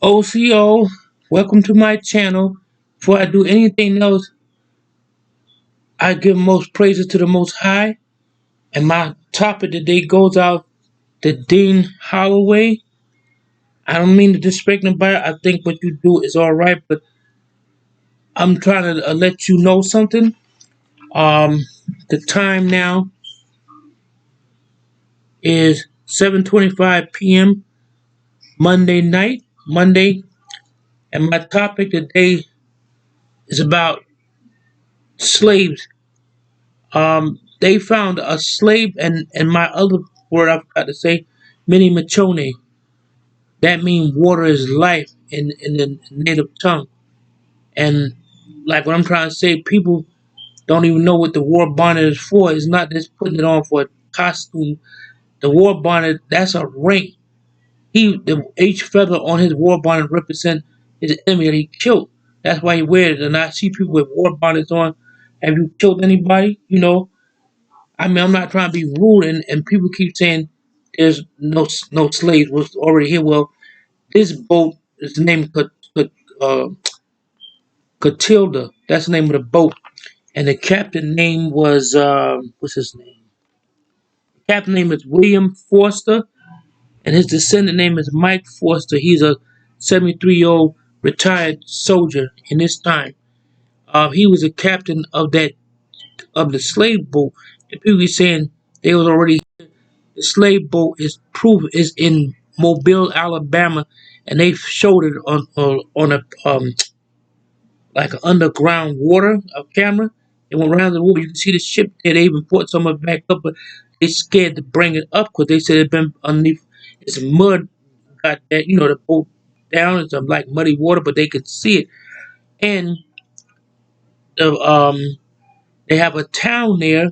OCO, welcome to my channel. Before I do anything else, I give most praises to the Most High. And my topic today goes out to Dean Holloway. I don't mean to disrespect anybody. I think what you do is all right, but I'm trying to let you know something. Um, the time now is 7:25 p.m. Monday night, Monday, and my topic today is about slaves. They found a slave, and my other word I forgot to say, mini machone. That means water is life in the native tongue. And like what I'm trying to say, people don't even know what the war bonnet is for. It's not just putting it on for a costume. The war bonnet, that's a rank. Each feather on his war bonnet represent his enemy that he killed. That's why he wears it. And I see people with war bonnets on. Have you killed anybody? I mean, I'm not trying to be rude, and people keep saying there's no slaves was already here. Well, this boat is the name of uh, Catilda. That's the name of the boat, and the captain name was what's his name? The captain name is William Forster, and his descendant name is Mike Forster. He's a 73-year-old retired soldier in this time. He was a captain of the slave boat. And people be saying they was already. The slave boat is in Mobile, Alabama, and they showed it on a like an underground water a camera. It went around the water. You can see the ship there. They even put some of it back up, but they scared to bring it up because they said it been underneath. It's mud. Got that the boat down. It's like muddy water, but they could see it. And the, they have a town there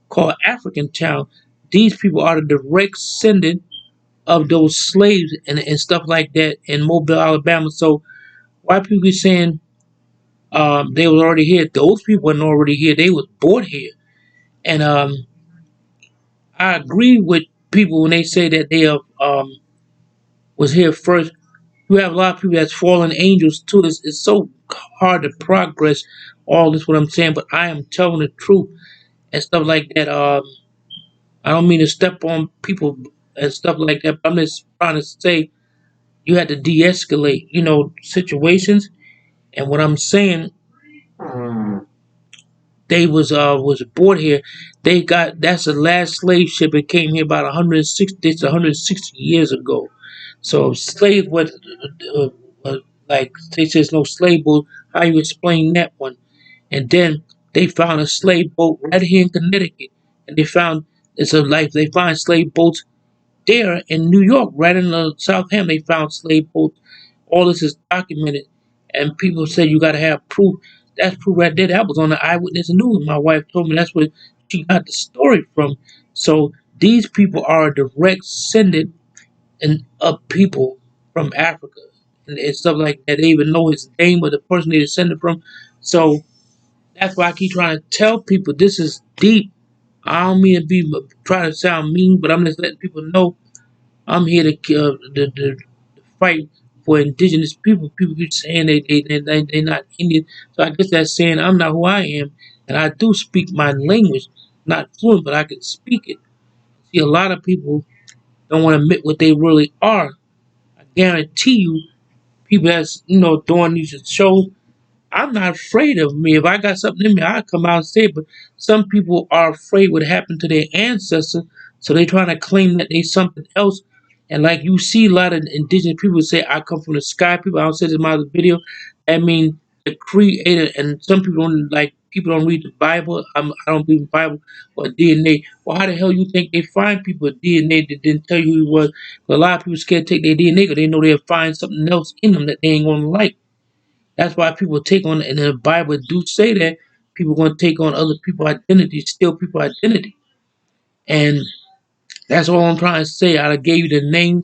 called African Town. These people are the direct descendant of those slaves and stuff like that in Mobile, Alabama. So why people be saying they was already here? Those people weren't already here. They was born here. And I agree with people when they say that they have was here first. You have a lot of people that's fallen angels too. It's so hard to progress all this what I'm saying, but I am telling the truth and stuff like that. I don't mean to step on people and stuff like that, but I'm just trying to say you had to de-escalate, situations. And what I'm saying, they was aboard here. That's the last slave ship. It came here about 160 years ago. So slaves were uh, uh, like they says no slave boat. How you explain that one? And then they found a slave boat right here in Connecticut, and they found it's a like they find slave boats there in New York, right in Southampton. They found slave boats. All this is documented, and people say you got to have proof. That's proof right there. That was on the Eyewitness News. My wife told me that's where she got the story from. So these people are a direct descendant of people from Africa and stuff like that. They even know his name or the person they descended from. So that's why I keep trying to tell people this is deep. I don't mean to be trying to sound mean, but I'm just letting people know I'm here to fight for indigenous people. People keep saying they're not Indian. So I guess that's saying I'm not who I am. And I do speak my language. Not fluent, but I can speak it. See, a lot of people don't want to admit what they really are. I guarantee you, people that's, doing these shows, I'm not afraid of me. If I got something in me, I'll come out and say it. But some people are afraid what happened to their ancestors, so they trying to claim that they something else. And like you see a lot of indigenous people say, I come from the sky. People, I don't say this in my other video. I mean, the creator, and some people don't like, people don't read the Bible. I don't believe in the Bible or DNA. Well, how the hell you think they find people with DNA that didn't tell you who he was? A lot of people scared to take their DNA because they know they'll find something else in them that they ain't going to like. That's why people take on, and the Bible do say that people going to take on other people's identity, steal people's identity. And that's all I'm trying to say. I gave you the name,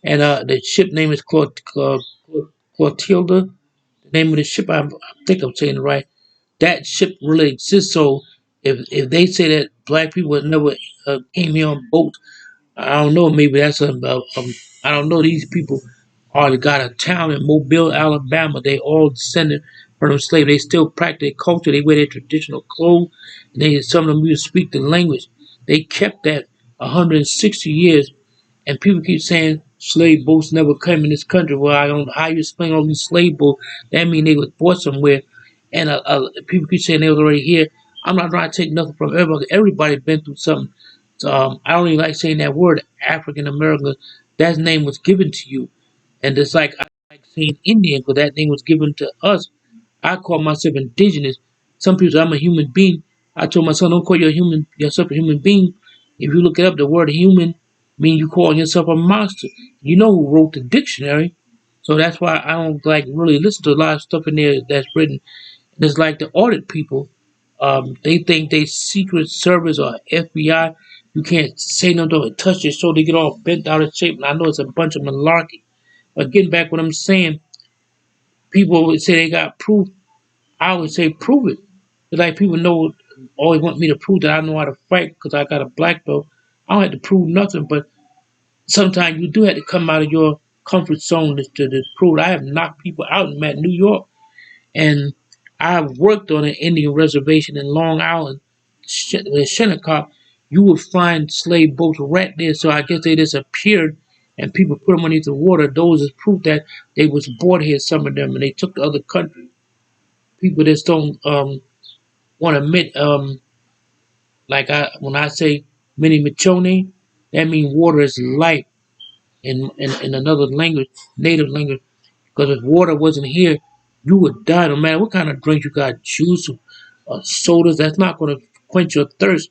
and the ship name is Clotilda. The name of the ship, I think I'm saying it right. That ship really exists. So if they say that black people never came here on boats, I don't know. Maybe that's I don't know these people. or they got a town in Mobile, Alabama. They all descended from slaves. They still practice their culture. They wear their traditional clothes. Some of them even speak the language. They kept that 160 years. And people keep saying slave boats never come in this country. Well, I don't know how you explain all these slave boats. That mean they was bought somewhere. And people keep saying they was already here. I'm not trying to take nothing from everybody. Everybody been through something. So, I don't even like saying that word, African American. That name was given to you. And it's like I like saying Indian because that name was given to us. I call myself indigenous. Some people say I'm a human being. I told my son, don't call yourself a human being. If you look it up, the word human means you call yourself a monster. You know who wrote the dictionary. So that's why I don't like really listen to a lot of stuff in there that's written. And it's like the audit people. They think they Secret Service or FBI. You can't say no to it, touch it, so they get all bent out of shape. And I know it's a bunch of malarkey. But getting back what I'm saying, people would say they got proof. I would say prove it. It's like people know always want me to prove that I know how to fight because I got a black belt. I don't have to prove nothing, but sometimes you do have to come out of your comfort zone to prove it. I have knocked people out in New York, and I've worked on an Indian reservation in Long Island, Shinnecock. You would find slave boats right there, so I guess they disappeared, and people put them underneath the water. Those is proof that they was brought here, some of them, and they took to other countries. People just don't want to admit, when I say mini machone, that means water is life in another language, native language. Because if water wasn't here, you would die. No matter what kind of drink you got, juice or sodas, that's not going to quench your thirst.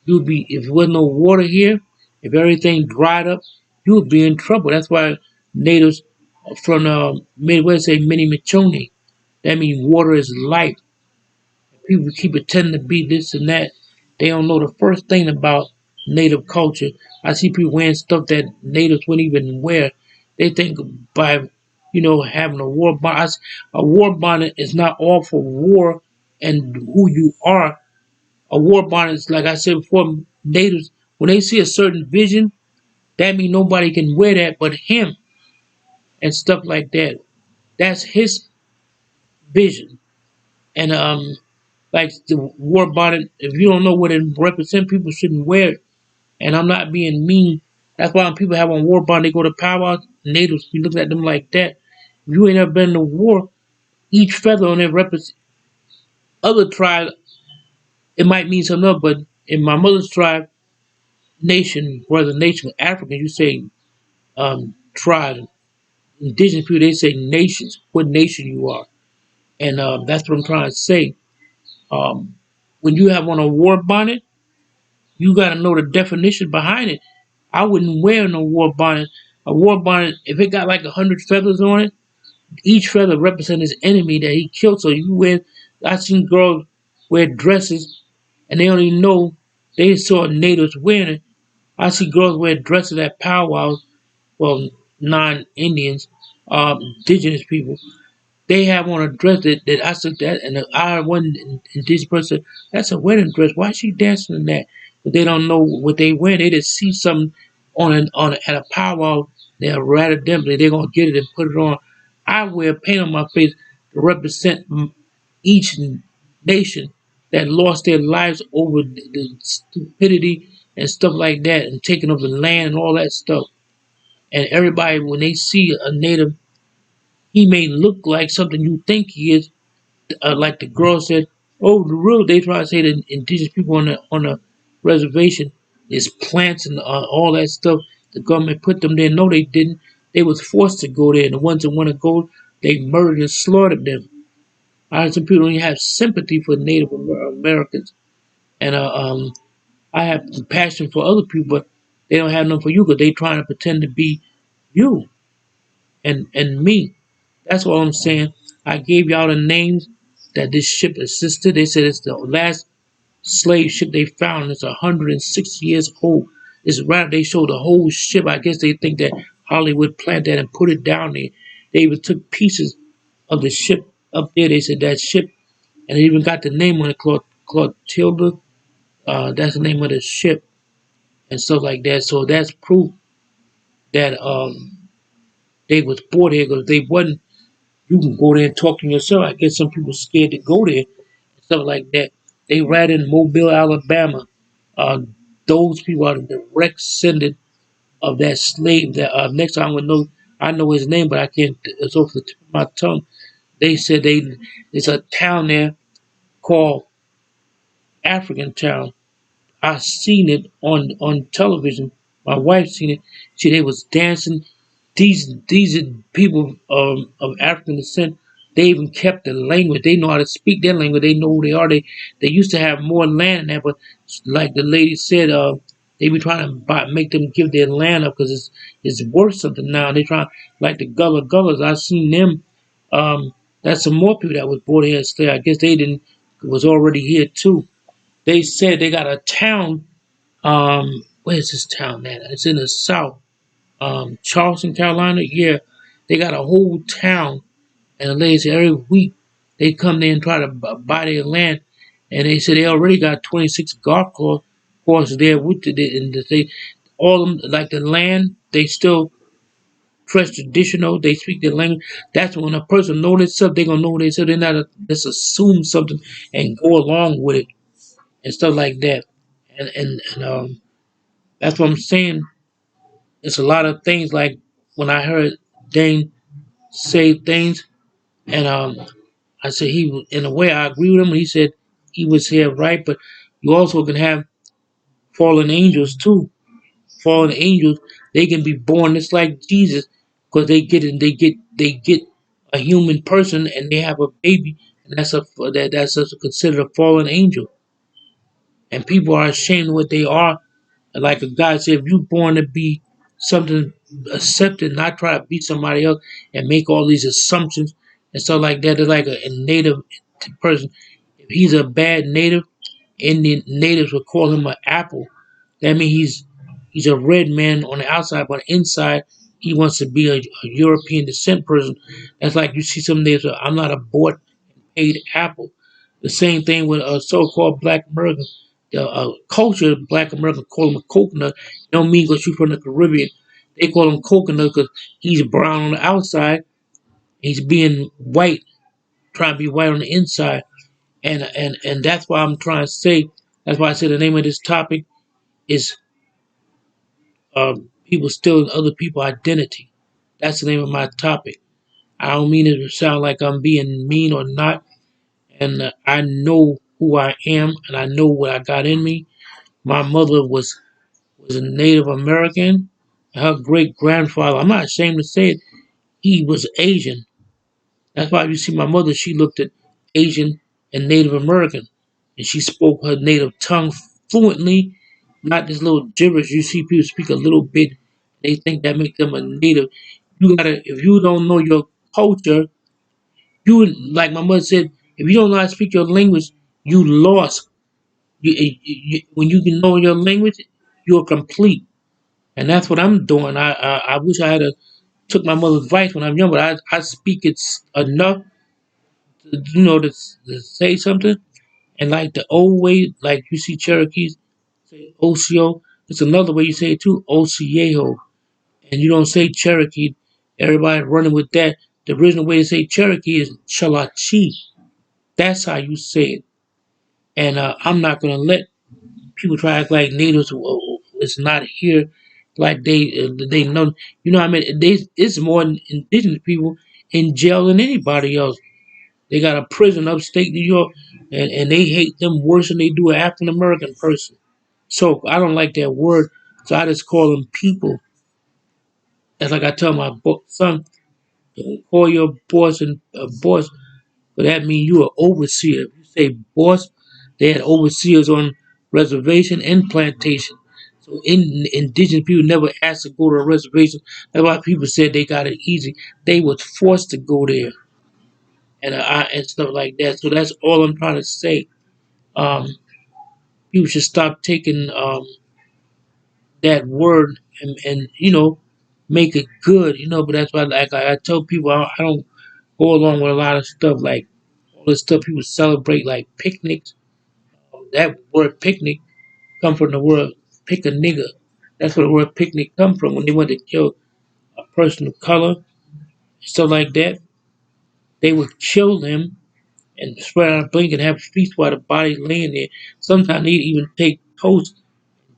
You'd be if there was no water here, if everything dried up, you would be in trouble. That's why natives from the Midwest say mini machone. That means water is life. People keep pretending to be this and that. They don't know the first thing about native culture. I see people wearing stuff that natives wouldn't even wear. They think by, having a war bonnet. A war bonnet is not all for war and who you are. A war bonnet is, like I said before, natives, when they see a certain vision, that means nobody can wear that but him and stuff like that. That's his vision. And like the war bonnet, if you don't know what it represents, people shouldn't wear it. And I'm not being mean. That's why when people have on war bonnet, they go to powwows, natives, we look at them like that. If you ain't ever been to war, each feather on it represents other tribe. It might mean something else, but in my mother's tribe, nation, whether nation African, you say tribe. Indigenous people, they say nations, what nation you are. And that's what I'm trying to say. Um, when you have on a war bonnet, you got to know the definition behind it. I wouldn't wear no war bonnet. A war bonnet, if it got like 100 feathers on it, each feather represents his enemy that he killed. So you wear, I seen girls wear dresses and they don't even know they saw natives wearing it. I see girls wear dresses at powwows, well, non-Indians, indigenous people. They have on a dress that I said that, and I one indigenous person, that's a wedding dress. Why is she dancing in that? But they don't know what they wear. They just see something at a powwow. They're rather dimly. They're gonna get it and put it on. I wear paint on my face to represent each nation that lost their lives over the stupidity and stuff like that, and taking over the land and all that stuff. And everybody, when they see a native, he may look like something you think he is, like the girl said, oh, the real, they try to say that indigenous people on the reservation is plants and all that stuff. The government put them there. No, they didn't. They was forced to go there. And the ones that want to go, they murdered and slaughtered them. Some people don't even have sympathy for Native Americans. And I have compassion for other people, but they don't have none for you because they trying to pretend to be you and me. That's all I'm saying. I gave y'all the names that this ship assisted. They said it's the last slave ship they found. It's 160 years old. It's right. They showed the whole ship. I guess they think that Hollywood planted that and put it down there. They even took pieces of the ship up there. They said that ship, and they even got the name on it, Clotilda. That's the name of the ship and stuff like that. So that's proof that they was brought here because they wasn't. You can go there and talk to yourself. I guess some people scared to go there and stuff like that. They right in Mobile, Alabama. Uh, those people are the direct descendant of that slave. That next time I know his name, but I can't. It's off the tip of my tongue. They said it's a town there called African Town. I seen it on television. My wife seen it. See, they was dancing. These are people of African descent. They even kept the language. They know how to speak their language. They know who they are. They used to have more land than that, but like the lady said, they be trying to make them give their land up because it's worth something now. They try like the Gullah I seen them. That's some more people that was born here and stay. I guess they didn't was already here too. They said they got a town. Where's this town at? It's in the south. Charleston, Carolina. Yeah, they got a whole town, and the lady said every week they come there and try to buy their land, and they said they already got 26 courses there with it, and they all of them like the land. They still fresh traditional. They speak their language. That's when a person knows this stuff, they gonna know what they said. They're not just assume something and go along with it and stuff like that. And that's what I'm saying. It's a lot of things like when I heard Dane say things, and I said in a way I agree with him. He said he was here right, but you also can have fallen angels too. Fallen angels, they can be born just like Jesus, because they get a human person and they have a baby, and that's considered a fallen angel, and people are ashamed of what they are. And like a God said, if you're born to be something, accept it, not try to be somebody else and make all these assumptions and stuff like that. It's like a native person. If he's a bad native, Indian natives would call him an apple. That means he's a red man on the outside, but inside he wants to be a European descent person. That's like you see some natives. I'm not a bought paid apple. The same thing with a so-called Black American. The culture of Black American call him a coconut. You don't mean because you're from the Caribbean. They call him coconut because he's brown on the outside. He's being white, trying to be white on the inside. And that's why I'm trying to say. That's why I said the name of this topic is people stealing other people's identity. That's the name of my topic. I don't mean it to sound like I'm being mean or not. And I know who I am, and I know what I got in me. My mother was a Native American. Her great grandfather, I'm not ashamed to say it, he was Asian. That's why you see my mother, she looked at Asian and Native American, and she spoke her native tongue fluently, not this little gibberish. You see people speak a little bit, they think that makes them a native. You gotta, if you don't know your culture, you like my mother said, if you don't know how to speak your language, you lost. When you can know your language, you're complete, and that's what I'm doing. I wish I had took my mother's advice when I'm young, but I speak it enough, to say something. And like the old way, like you see Cherokees say Ocio, it's another way you say it too, Ociejo, and you don't say Cherokee. Everybody running with that. The original way to say Cherokee is Chalachi. That's how you say it. And I'm not gonna let people try to act like natives is not here, like they know. You know, what I mean, it's more indigenous people in jail than anybody else. They got a prison upstate New York, and they hate them worse than they do an African American person. So I don't like that word, so I just call them people. That's like I tell my son, don't call your boss and boss, but that means you are overseer. If you say boss, they had overseers on reservation and plantation. So indigenous people never asked to go to a reservation. That's why people said they got it easy. They was forced to go there and stuff like that. So that's all I'm trying to say. Um, People should stop taking that word and make it good. But that's why like I tell people I don't go along with a lot of stuff like all the stuff people celebrate like picnics. That word picnic come from the word pick a nigger. That's where the word picnic come from when they want to kill a person of color. stuff like that. They would kill them and spread out a blanket and have feast while the body's laying there. Sometimes they'd even take toast,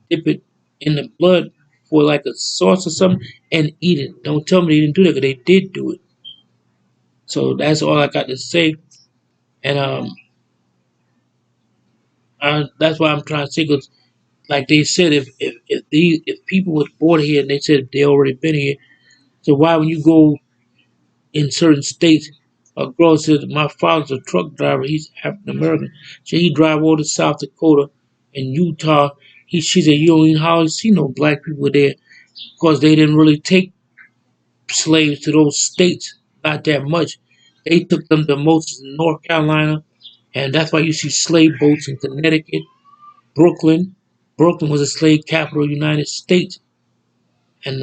dip it in the blood for like a sauce or something, and eat it. Don't tell me they didn't do that, because they did do it. So that's all I got to say. And that's why I'm trying to say, because like they said, if people was born here and they said they already been here, so why when you go in certain states, a girl said my father's a truck driver, he's African American, so he drive all to South Dakota and Utah. She said you don't even hardly see no black people there because they didn't really take slaves to those states, not that much. They took them the most in North Carolina, and that's why you see slave boats in Connecticut, Brooklyn. Brooklyn was a slave capital of the United States, and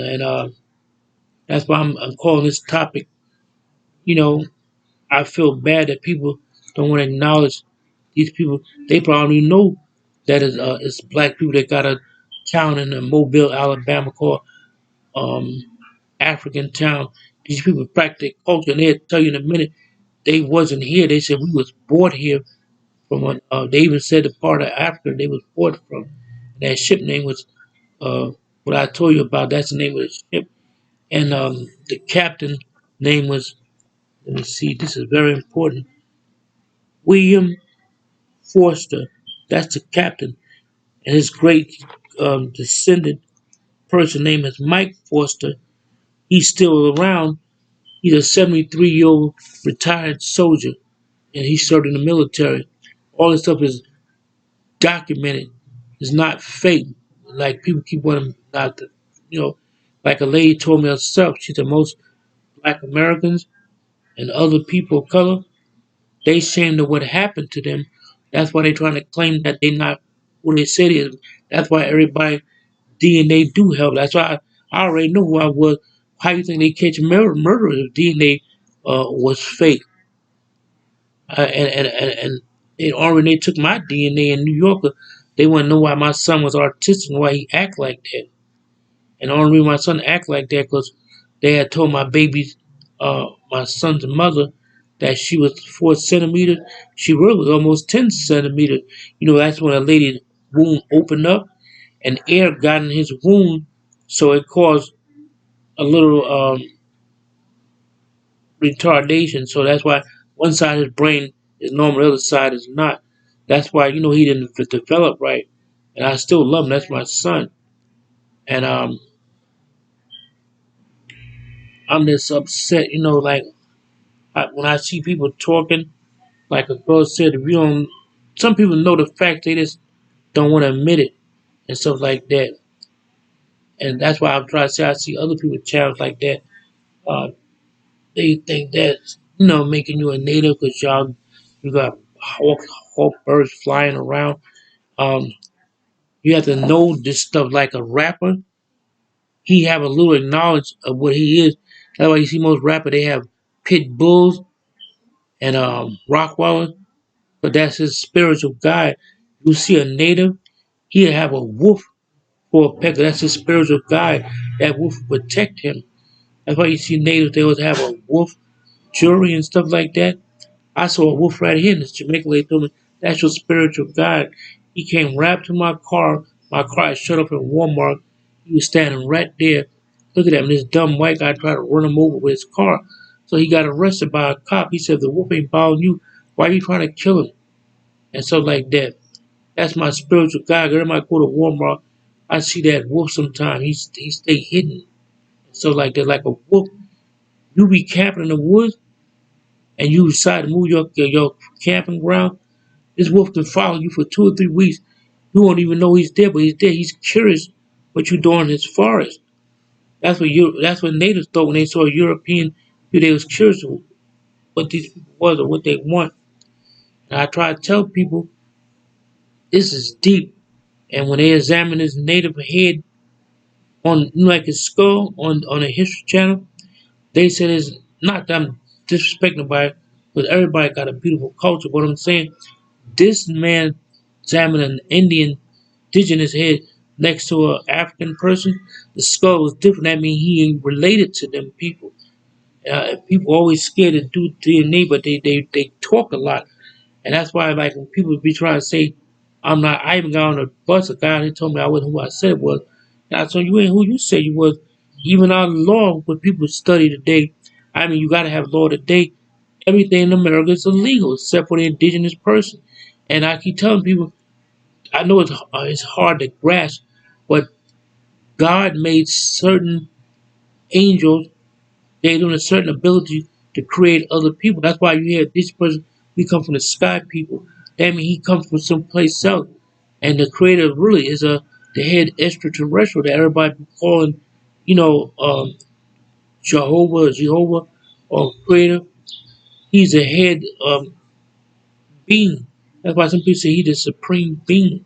that's why I'm calling this topic. You know, I feel bad that people don't want to acknowledge these people. They probably know that it's black people that got a town in Mobile, Alabama called um, African Town. These people practice their culture, and they'll tell you in a minute they wasn't here. They said we was brought here from they even said the part of Africa they was brought from. And that ship name was uh, what I told you about. That's the name of the ship, and the captain name was. Let me see. This is very important. William Forster. That's the captain, and his great descendant person name is Mike Forster. He's still around. He's a 73-year-old retired soldier, and he served in the military. All this stuff is documented. It's not fake. Like people keep wanting not to, you know. Like a lady told me herself, she said most Black Americans and other people of color, they ashamed of what happened to them. That's why they're trying to claim that they're not who they say they is. That's why everybody DNA do help. That's why I already know who I was. How you think they catch murderers if DNA was fake? And they took my DNA in New York. They want to know why my son was autistic and why he act like that. And the only reason my son act like that because they had told my son's mother, that she was 4 centimeters. She really was almost 10 centimeters. You know, that's when a lady's wound opened up and air got in his wound, so it caused a little retardation. So that's why one side of his brain is normal, the other side is not. That's why he didn't develop right, and I still love him. That's my son, and I'm just upset. Like when I see people talking, like a girl said, if you don't, some people know the fact, they just don't want to admit it and stuff like that. And that's why I'm trying to say I see other people challenge like that. Uh, they think that's making you a native because you got hawk birds flying around. Um, you have to know this stuff like a rapper. He have a little knowledge of what he is. That's why you see most rappers they have pit bulls and Rottweilers, but that's his spiritual guide. You see a native, he'll have a wolf for a pet. That's his spiritual guide. That wolf will protect him. That's why you see natives they always have a wolf jury and stuff like that. I saw a wolf right here in this Jamaican lady told me that's your spiritual guide. He came right to my car. My car had shut up in Walmart. He was standing right there. Look at that. And this dumb white guy tried to run him over with his car. So he got arrested by a cop. He said, the wolf ain't bothering you. Why are you trying to kill him? And stuff like that. That's my spiritual guide. Every time I go to Walmart, I see that wolf sometime. He stay hidden. So like that, like a wolf. You be camping in the woods and you decide to move your camping ground. This wolf can follow you for 2 or 3 weeks. You won't even know he's there, but he's there. He's curious what you're doing in his forest. That's what natives thought when they saw a European. They was curious what these people was or what they want. And I try to tell people this is deep. And when they examine his native head on like his skull on a History Channel, they said it's not that I'm disrespecting nobody, but everybody got a beautiful culture. But I'm saying this man examined an Indian indigenous head next to an African person, the skull was different. That means he ain't related to them people. People always scared to do to your neighbor. They talk a lot, and that's why like when people be trying to say I'm not. I even got on a bus. A guy and he told me I wasn't who I said it was. And I told you ain't who you said you was. Even our law, when people study today, I mean you got to have law today. Everything in America is illegal except for the indigenous person. And I keep telling people, I know it's hard to grasp, but God made certain angels. They have a certain ability to create other people. That's why you hear this person. We come from the sky people. That means he comes from someplace else. And the creator really is the head extraterrestrial that everybody be calling, you know, Jehovah or creator. He's a head being. That's why some people say he's the supreme being.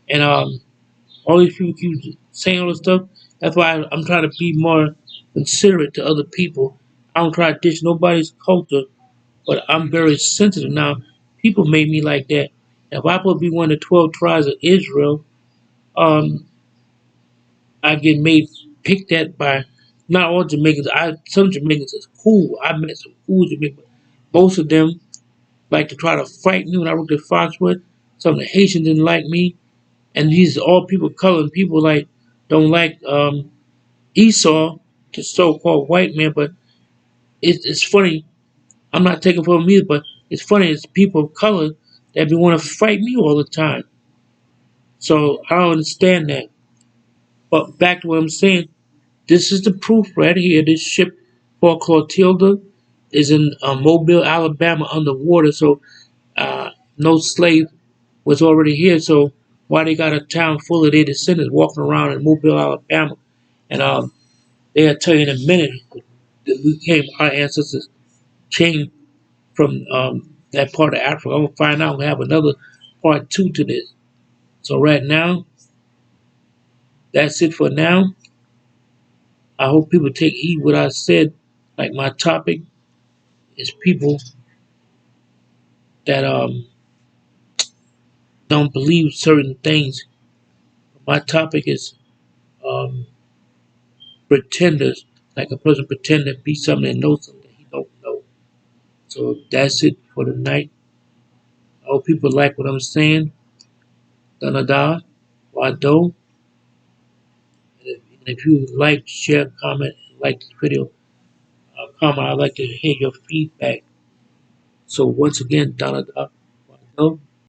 And all these people keep saying all this stuff. That's why I'm trying to be more considerate to other people. I don't try to ditch nobody's culture, but I'm very sensitive now. People made me like that. If I supposed to be one of the 12 tribes of Israel, um, I get made picked at by not all Jamaicans. Some Jamaicans is cool. I met some cool Jamaicans. Most of them like to try to fight me when I worked at Foxwood. Some of the Haitians didn't like me, and these are all people of color. And people like don't like Esau, the so-called white man. But it's funny. I'm not taking from him either, but it's funny. It's people of color that be want to fight me all the time. So I don't understand that. But back to what I'm saying, this is the proof right here. This ship called Clotilda is in Mobile, Alabama, underwater. So no slave was already here. So why they got a town full of their descendants walking around in Mobile, Alabama? And they'll tell you in a minute that we came, our ancestors came from that part of Africa. I'm gonna find out. We have another part two to this. So right now, that's it for now. I hope people take heed what I said. Like my topic is people that don't believe certain things. My topic is um, pretenders, like a person pretend to be something and know something he don't know. So that's it for the night. I hope people like what I'm saying. Danada, Wado. And if you like, share, comment, like this video, comment. I'd like to hear your feedback. So once again, Danada, Wado.